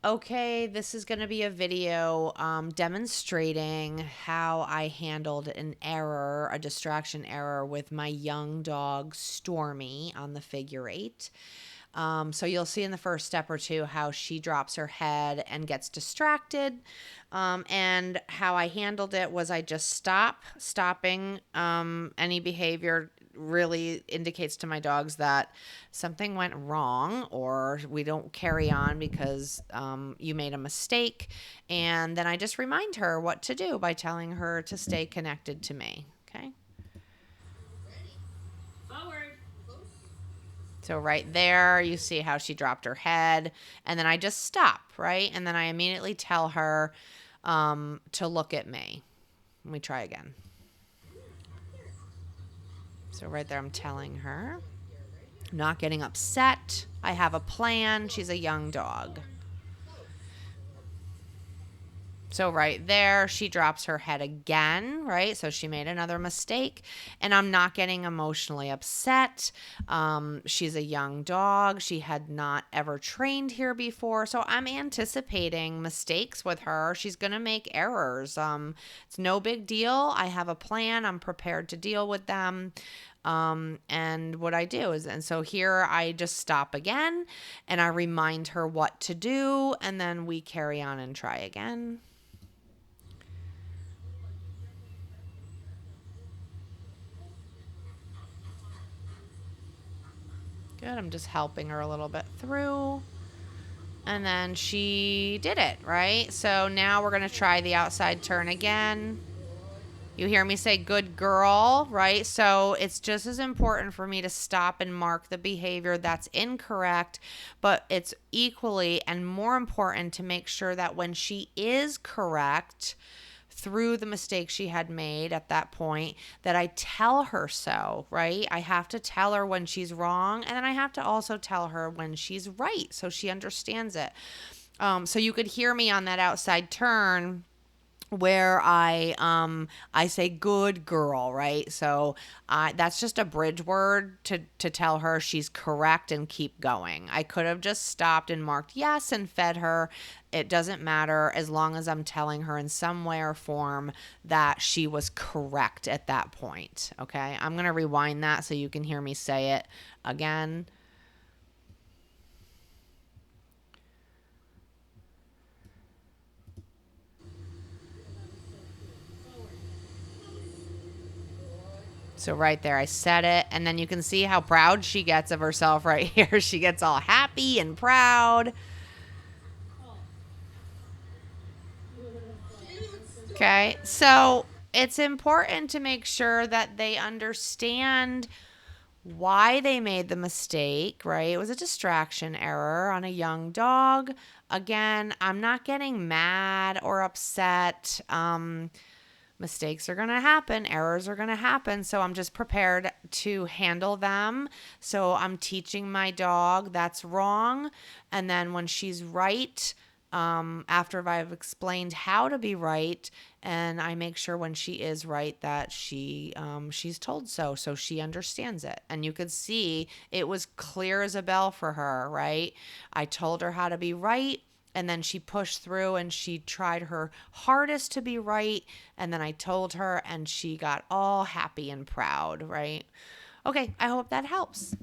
okay, this is going to be a video demonstrating how I handled an error, a distraction error with my young dog Stormy on the figure eight. So you'll see in the first step or two how she drops her head and gets distracted. And how I handled it was I just stopping any behavior really indicates to my dogs that something went wrong or we don't carry on because you made a mistake. And then I just remind her what to do by telling her to stay connected to me. Okay. Forward. So right there, you see how she dropped her head. And then I just stop, right? And then I immediately tell her to look at me. Let me try again. So right there, I'm telling her. I'm not getting upset. I have a plan. She's a young dog. So right there, she drops her head again, right? So she made another mistake, and I'm not getting emotionally upset. She's a young dog. She had not ever trained here before, so I'm anticipating mistakes with her. She's going to make errors. It's no big deal. I have a plan. I'm prepared to deal with them. And what I do is, and so here I just stop again and I remind her what to do, and then we carry on and try again. Good. I'm just helping her a little bit through. And then she did it, right? So now we're going to try the outside turn again. You hear me say good girl, right? So it's just as important for me to stop and mark the behavior that's incorrect, but it's equally and more important to make sure that when she is correct, through the mistake she had made at that point, that I tell her so, right? I have to tell her when she's wrong, and then I have to also tell her when she's right so she understands it. So you could hear me on that outside turn where I say good girl, right? So that's just a bridge word to tell her she's correct and keep going. I could have just stopped and marked yes and fed her. It doesn't matter as long as I'm telling her in some way or form that she was correct at that point. Okay, I'm gonna rewind that so you can hear me say it again. So right there, I said it. And then you can see how proud she gets of herself right here. She gets all happy and proud. Okay. So it's important to make sure that they understand why they made the mistake, right? It was a distraction error on a young dog. Again, I'm not getting mad or upset. Mistakes are going to happen, errors are going to happen. So I'm just prepared to handle them. So I'm teaching my dog that's wrong. And then when she's right, after I've explained how to be right, and I make sure when she is right that she's told so she understands it. And you could see it was clear as a bell for her, right? I told her how to be right, and then she pushed through and she tried her hardest to be right. And then I told her and she got all happy and proud, right? Okay, I hope that helps.